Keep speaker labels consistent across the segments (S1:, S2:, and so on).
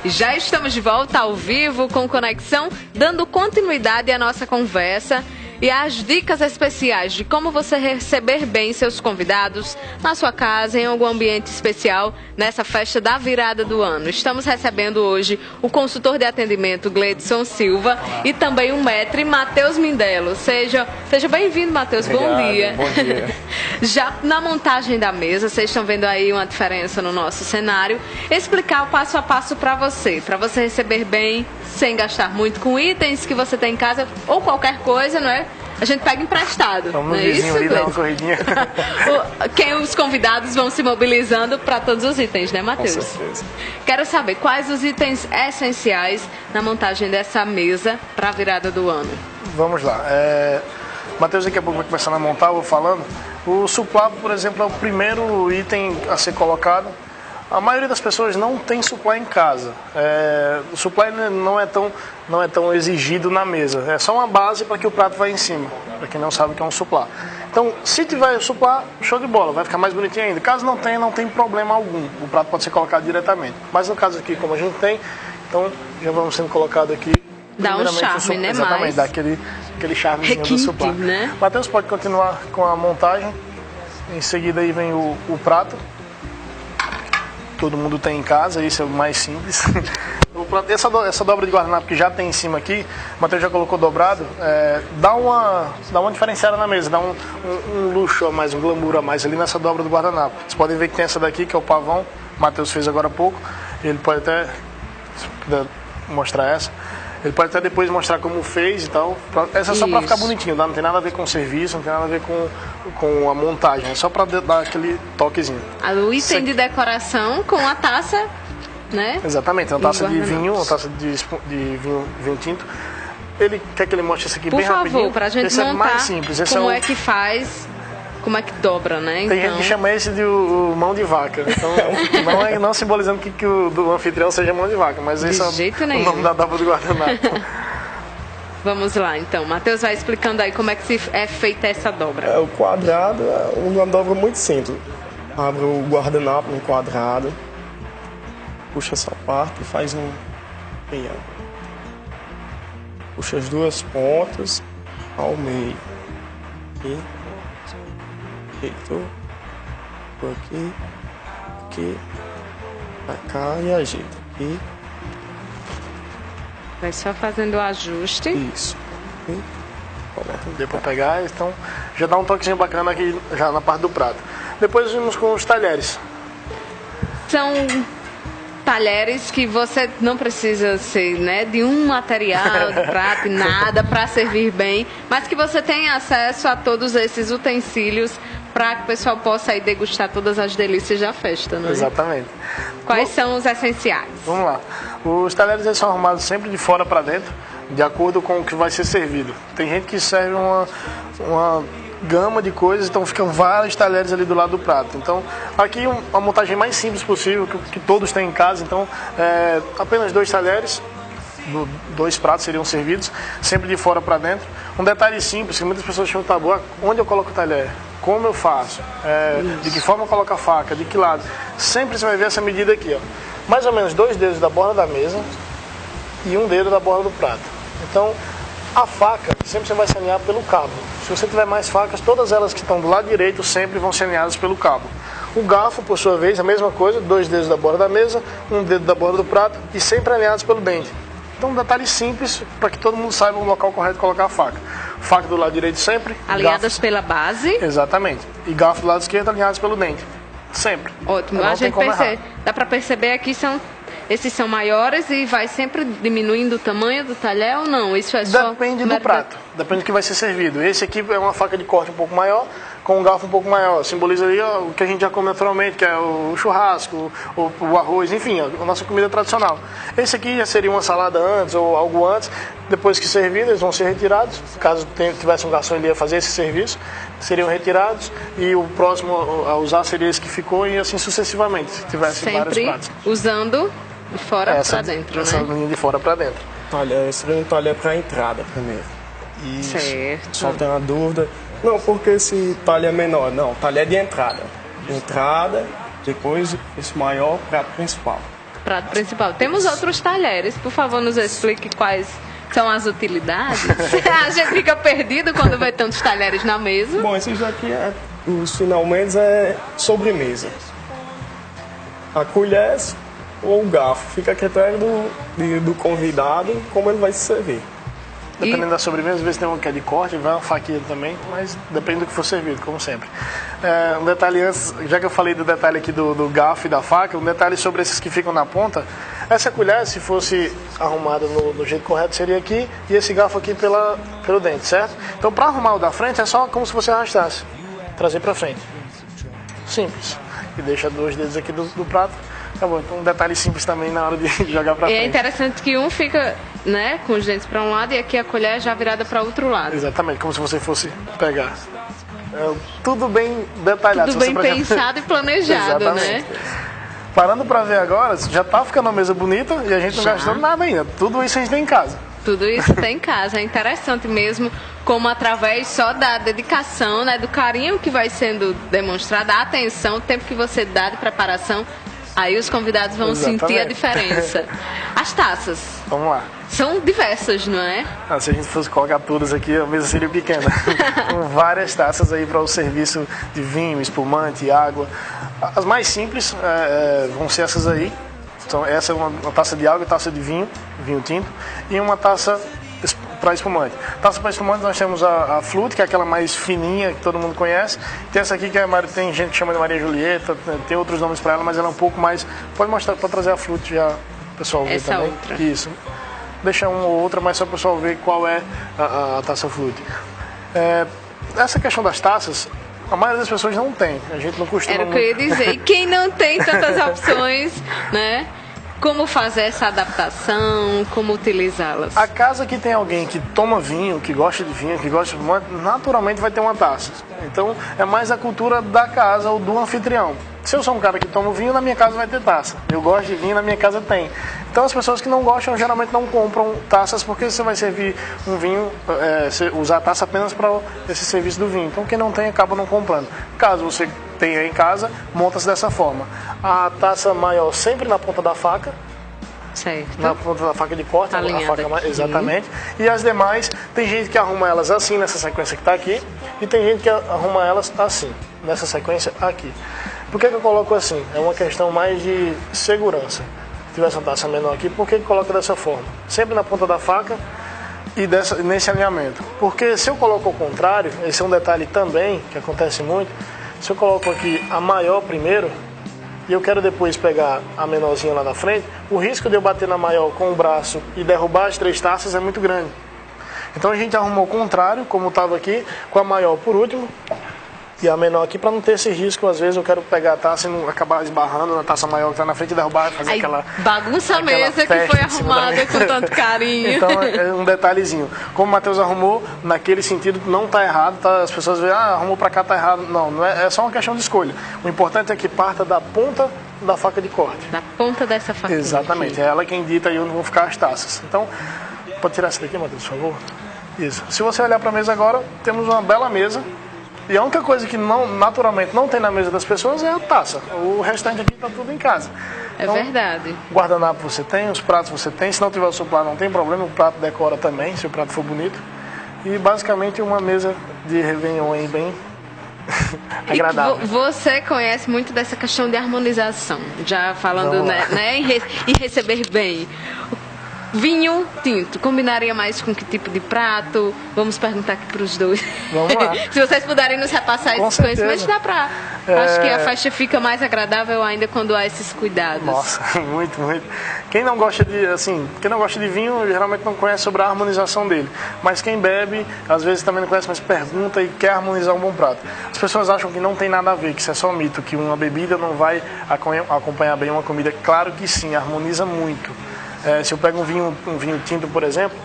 S1: Já estamos de volta ao vivo com Conexão, dando continuidade à nossa conversa e às dicas especiais de como você receber bem seus convidados na sua casa, em algum ambiente especial, nessa festa da virada do ano. Estamos recebendo hoje o consultor de atendimento Gleidson Silva e também o maître Matheus Mindelo. Seja bem-vindo, Matheus. Bom dia.
S2: Bom dia.
S1: Já na montagem da mesa, vocês estão vendo aí uma diferença no nosso cenário. Explicar o passo a passo para você receber bem, sem gastar muito com itens que você tem em casa ou qualquer coisa, não é? A gente pega emprestado.
S2: Vamos
S1: não
S2: no
S1: é
S2: vizinho
S1: isso,
S2: ali dar uma corridinha.
S1: Os convidados vão se mobilizando para todos os itens, né, Matheus?
S2: Com certeza.
S1: Quero saber quais os itens essenciais na montagem dessa mesa para a virada do ano.
S2: Vamos lá. Matheus daqui a pouco vai começar a montar, eu vou falando. O suplá, por exemplo, é o primeiro item a ser colocado. A maioria das pessoas não tem suplá em casa. O suplá não é tão exigido na mesa. É só uma base para que o prato vá em cima, para quem não sabe o que é um suplá. Então, se tiver suplá, show de bola, vai ficar mais bonitinho ainda. Caso não tem problema algum. O prato pode ser colocado diretamente. Mas no caso aqui, como a gente tem, então já vamos sendo colocado aqui.
S1: Dá um charme, né?
S2: Exatamente, dá aquele charmezinho do suplá.
S1: Né?
S2: Matheus pode continuar com a montagem. Em seguida aí vem o prato. Todo mundo tem em casa, isso é o mais simples. Essa dobra de guardanapo que já tem em cima aqui, o Matheus já colocou dobrado, dá uma diferenciada na mesa, dá um luxo a mais, um glamour a mais ali nessa dobra do guardanapo. Vocês podem ver que tem essa daqui, que é o pavão, o Matheus fez agora há pouco, ele pode até, se puder mostrar essa, ele pode até depois mostrar como fez e tal. Essa é só para ficar bonitinho, não tem nada a ver com o serviço, não tem nada a ver com a montagem, é só para dar aquele toquezinho.
S1: O item de decoração com a taça, né?
S2: Exatamente, uma taça de vinho, uma taça de vinho tinto. Ele quer que ele mostre isso aqui bem rapidinho.
S1: Por favor, para a gente
S2: esse
S1: montar
S2: é mais simples. Esse
S1: como é que faz, como é que dobra, né?
S2: Tem gente que chama esse de o mão de vaca. Então, não simbolizando que o do anfitrião seja mão de vaca, mas esse é o nome da dobra do guardanapo.
S1: Vamos lá, então. Matheus vai explicando aí como é que é feita essa dobra.
S3: O quadrado é uma dobra muito simples. Abre o guardanapo no quadrado, puxa essa parte e faz um triângulo. Puxa as duas pontas ao meio. Aqui. Ajeitou. Por aqui. Aqui. Pra cá e ajeita. Aqui.
S1: Vai só fazendo o ajuste.
S3: Isso.
S2: Deu pra pegar, então já dá um toquezinho bacana aqui já na parte do prato. Depois vimos com os talheres.
S1: São talheres que você não precisa ser, né, de um material, de prato, nada para servir bem, mas que você tem acesso a todos esses utensílios para que o pessoal possa aí degustar todas as delícias da festa, não é?
S2: Exatamente.
S1: Quais são os essenciais?
S2: Vamos lá. Os talheres eles são arrumados sempre de fora para dentro, de acordo com o que vai ser servido. Tem gente que serve uma gama de coisas, então ficam vários talheres ali do lado do prato. Então, aqui a montagem mais simples possível, que todos têm em casa. Então, apenas 2 talheres, 2 pratos seriam servidos, sempre de fora para dentro. Um detalhe simples, que muitas pessoas acham tabu, onde eu coloco o talher? Como eu faço? De que forma eu coloco a faca? De que lado? Sempre você vai ver essa medida aqui, ó. Mais ou menos 2 dedos da borda da mesa e 1 dedo da borda do prato. Então, a faca sempre você vai se alinhar pelo cabo. Se você tiver mais facas, todas elas que estão do lado direito sempre vão ser alinhadas pelo cabo. O garfo, por sua vez, a mesma coisa, 2 dedos da borda da mesa, 1 dedo da borda do prato e sempre alinhados pelo dente. Então, um detalhe simples para que todo mundo saiba o local correto de colocar a faca. Faca do lado direito sempre.
S1: Alinhadas pela base.
S2: Exatamente. E garfo do lado esquerdo alinhados pelo dente. Sempre.
S1: Ótimo. A gente dá para perceber aqui esses são maiores e vai sempre diminuindo o tamanho do talher ou não? Isso é só...
S2: Depende do prato, depende do que vai ser servido. Esse aqui é uma faca de corte um pouco maior, com um garfo um pouco maior. Simboliza ali o que a gente já come naturalmente, que é o churrasco, o arroz, enfim, a nossa comida tradicional. Esse aqui já seria uma salada antes ou algo antes. Depois que servido, eles vão ser retirados. Caso tivesse um garçom, ele ia fazer esse serviço. Seriam retirados e o próximo a usar seria esse que ficou e assim sucessivamente, se tivesse vários pratos.
S1: Usando de fora para dentro,
S2: essa linha de fora para dentro.
S3: Talher, esse é um talher para a entrada primeiro.
S1: Isso. Certo.
S3: Só tem uma dúvida. Não, porque esse talher é menor. Não, talher de entrada. Entrada, depois esse maior prato principal.
S1: prato principal. Temos outros talheres, por favor, nos explique quais são as utilidades. A gente fica perdido quando vê tantos talheres na mesa.
S3: Bom, esses daqui, os finalmente, é sobremesa. A colher ou o garfo fica a critério do convidado, como ele vai se servir.
S2: Dependendo da sobremesa, às vezes tem uma que é de corte, vai uma faquinha também, mas depende do que for servido, como sempre. Um detalhe antes, já que eu falei do detalhe aqui do garfo e da faca, um detalhe sobre esses que ficam na ponta. Essa colher, se fosse arrumada no jeito correto, seria aqui, e esse garfo aqui pelo dente, certo? Então, para arrumar o da frente, é só como se você arrastasse, trazer para frente. Simples. E deixa 2 dedos aqui do prato. Acabou. Então, um detalhe simples também na hora de jogar pra frente.
S1: É interessante que um fica, né, com os dentes para um lado e aqui a colher já virada para outro lado.
S2: Exatamente, como se você fosse pegar. Tudo bem detalhado.
S1: Tudo bem pensado e planejado, né?
S2: Parando para ver agora, já tá ficando uma mesa bonita e a gente não gastou nada ainda. Tudo isso a gente tem em casa.
S1: Tudo isso tem em casa. É interessante mesmo como através só da dedicação, né, do carinho que vai sendo demonstrado, a atenção, o tempo que você dá de preparação, aí os convidados vão sentir a diferença. As taças.
S2: Vamos lá.
S1: São diversas, não é?
S2: Se a gente fosse colocar todas aqui, a mesa seria pequena. Com várias taças aí para o serviço de vinho, espumante, água. As mais simples vão ser essas aí. Então, essa é uma taça de água, taça de vinho tinto, e uma taça para espumante. Taça para espumante nós temos a Flute, que é aquela mais fininha, que todo mundo conhece. Tem essa aqui que tem gente que chama de Maria Julieta, tem outros nomes para ela, mas ela é um pouco mais... Pode mostrar, para trazer a Flute já o pessoal ver
S1: essa
S2: também.
S1: Outra.
S2: Isso. Deixa uma ou outra, mas só para o pessoal ver qual é a taça Flute. Essa questão das taças, a maioria das pessoas não tem. A gente não costuma...
S1: Era o que eu ia dizer. E quem não tem tantas opções, né? Como fazer essa adaptação, como utilizá-las?
S2: A casa que tem alguém que toma vinho, que gosta de vinho, que gosta de espumante, naturalmente vai ter uma taça. Então, é mais a cultura da casa ou do anfitrião. Se eu sou um cara que toma vinho, na minha casa vai ter taça. Eu gosto de vinho, na minha casa tem. Então, as pessoas que não gostam, geralmente não compram taças, porque você vai servir um vinho, usar a taça apenas para esse serviço do vinho. Então, quem não tem, acaba não comprando. Caso você tenha em casa, monta-se dessa forma. A taça maior sempre na ponta da faca.
S1: Certo.
S2: Na ponta da faca de corte, a faca exatamente.
S1: Aqui.
S2: E as demais, tem gente que arruma elas assim, nessa sequência que está aqui, e tem gente que arruma elas assim, nessa sequência aqui. Por que eu coloco assim? É uma questão mais de segurança. Se tivesse uma taça menor aqui, por que coloca dessa forma? Sempre na ponta da faca e nesse alinhamento. Porque se eu coloco ao contrário, esse é um detalhe também, que acontece muito, se eu coloco aqui a maior primeiro, e eu quero depois pegar a menorzinha lá na frente, o risco de eu bater na maior com o braço e derrubar as 3 taças é muito grande. Então a gente arrumou o contrário, como estava aqui, com a maior por último e a menor aqui, para não ter esse risco. Às vezes eu quero pegar a taça e não acabar esbarrando na taça maior que está na frente e derrubar, fazer
S1: aí,
S2: aquela
S1: bagunça a mesa que foi arrumada com tanto carinho.
S2: Então é um detalhezinho. Como o Matheus arrumou, naquele sentido não está errado, tá? As pessoas veem, arrumou para cá, está errado. Não é só uma questão de escolha. O importante é que parta da ponta da faca de corte.
S1: Da ponta dessa faca.
S2: Exatamente,
S1: aqui.
S2: É ela quem dita aí onde vão ficar as taças. Então, pode tirar essa daqui, Matheus, por favor? Isso. Se você olhar para a mesa agora, temos uma bela mesa. E a única coisa que naturalmente não tem na mesa das pessoas é a taça. O restante aqui está tudo em casa.
S1: Então, verdade.
S2: Guardanapo você tem, os pratos você tem. Se não tiver o seu prato, não tem problema. O prato decora também, se o prato for bonito. E basicamente uma mesa de Réveillon aí bem agradável.
S1: E você conhece muito dessa questão de harmonização. Já falando em receber bem. Vinho tinto, combinaria mais com que tipo de prato? Vamos perguntar aqui para os dois.
S2: Vamos lá.
S1: Se vocês puderem nos repassar esses conhecimentos, dá para... Acho que a festa fica mais agradável ainda quando há esses cuidados.
S2: Nossa, muito, muito. Quem não gosta de vinho, geralmente não conhece sobre a harmonização dele. Mas quem bebe, às vezes também não conhece, mas pergunta e quer harmonizar um bom prato. As pessoas acham que não tem nada a ver, que isso é só um mito, que uma bebida não vai acompanhar bem uma comida. Claro que sim, harmoniza muito. Se eu pego um vinho tinto, por exemplo,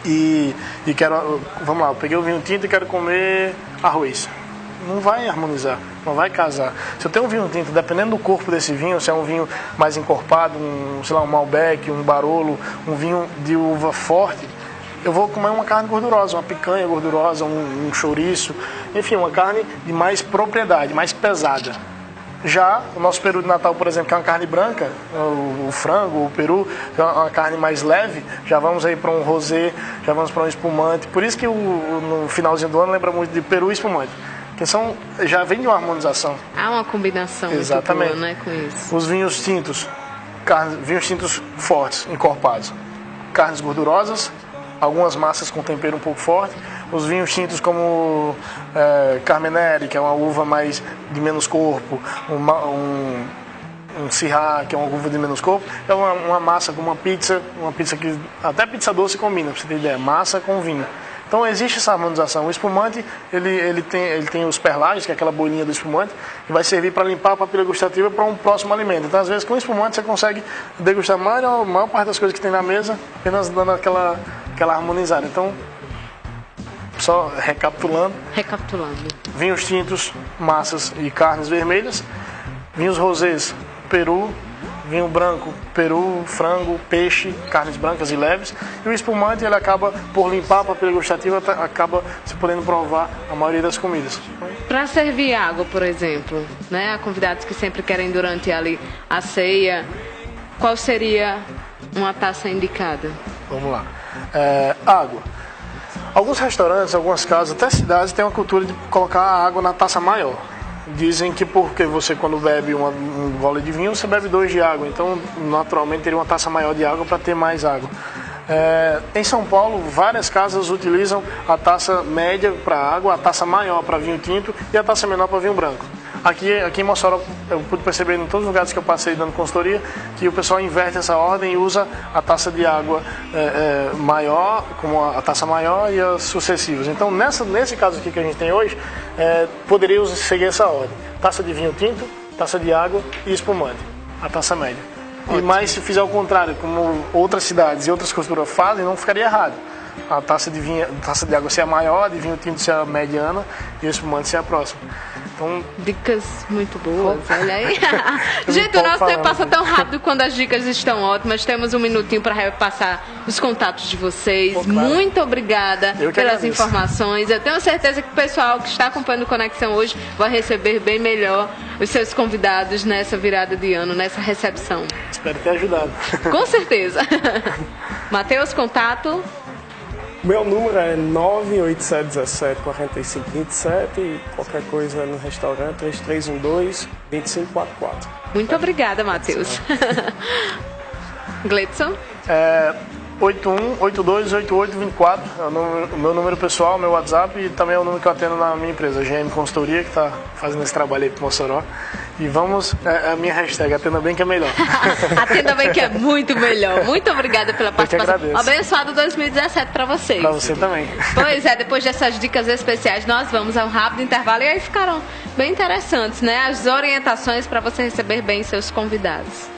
S2: e quero... Vamos lá, eu peguei o vinho tinto e quero comer arroz. Não vai harmonizar, não vai casar. Se eu tenho um vinho tinto, dependendo do corpo desse vinho, se é um vinho mais encorpado, um Malbec, um Barolo, um vinho de uva forte, eu vou comer uma carne gordurosa, uma picanha gordurosa, um chouriço, enfim, uma carne de mais propriedade, mais pesada. Já o nosso peru de Natal, por exemplo, que é uma carne branca, o frango, o peru, que é uma carne mais leve, já vamos aí para um rosé, já vamos para um espumante. Por isso que no finalzinho do ano lembra muito de peru e espumante, que já vem de uma harmonização.
S1: Há uma combinação
S2: Exatamente.
S1: muito boa, né, com isso.
S2: Os vinhos tintos, vinhos tintos fortes, encorpados, carnes gordurosas, algumas massas com tempero um pouco forte. Os vinhos tintos como Carmenere, que é uma uva mais de menos corpo, um Syrah, que é uma uva de menos corpo, é uma massa com uma pizza que até pizza doce combina, pra você ter ideia, massa com vinho. Então existe essa harmonização. O espumante, ele tem os perlages, que é aquela bolinha do espumante, que vai servir para limpar a papila gustativa para um próximo alimento. Então às vezes com o espumante você consegue degustar a maior parte das coisas que tem na mesa, apenas dando aquela harmonizada. Então, só recapitulando. Vinhos tintos, massas e carnes vermelhas. Vinhos rosés, peru. Vinho branco, peru, frango, peixe, carnes brancas e leves. E o espumante, ele acaba, por limpar a papila gustativa, acaba se podendo provar a maioria das comidas.
S1: Para servir água, por exemplo, né, a convidados que sempre querem durante ali a ceia, qual seria uma taça indicada?
S2: Vamos lá. Água. Alguns restaurantes, algumas casas, até cidades, têm uma cultura de colocar a água na taça maior. Dizem que porque você, quando bebe um gole de vinho, você bebe 2 de água. Então, naturalmente, teria uma taça maior de água para ter mais água. Em São Paulo, várias casas utilizam a taça média para água, a taça maior para vinho tinto e a taça menor para vinho branco. Aqui em Mossoró, eu pude perceber em todos os lugares que eu passei dando consultoria que o pessoal inverte essa ordem e usa a taça de água maior, como a taça maior e as sucessivas. Então, nesse caso aqui que a gente tem hoje, poderia seguir essa ordem. Taça de vinho tinto, taça de água e espumante, a taça média. Mas se fizer o contrário, como outras cidades e outras culturas fazem, não ficaria errado. A taça de água ser a maior, de vinho tinto ser a mediana e o espumante ser a próxima. Então,
S1: dicas muito boas, olha aí. Gente, o nosso tempo passa tão rápido quando as dicas estão ótimas. Temos um minutinho para repassar os contatos de vocês. Claro. Muito obrigada pelas informações. Eu tenho certeza que o pessoal que está acompanhando o Conexão hoje vai receber bem melhor os seus convidados nessa virada de ano, nessa recepção.
S2: Espero ter ajudado.
S1: Com certeza. Matheus, contato?
S3: Meu número é 987174527 e qualquer coisa no restaurante 3312-2544.
S1: Muito obrigada, Matheus. Gleidson?
S2: 81828824 é o meu número pessoal, meu WhatsApp e também é o número que eu atendo na minha empresa, GM Consultoria, que está fazendo esse trabalho aí para Mossoró. E vamos, a minha hashtag, atenda bem que é melhor.
S1: Atenda bem que é muito melhor. Muito obrigada pela participação.
S2: Eu que agradeço.
S1: Abençoado 2017 para vocês.
S2: Para você também.
S1: Pois é, depois dessas dicas especiais, nós vamos a um rápido intervalo e aí ficaram bem interessantes, né? As orientações para você receber bem seus convidados.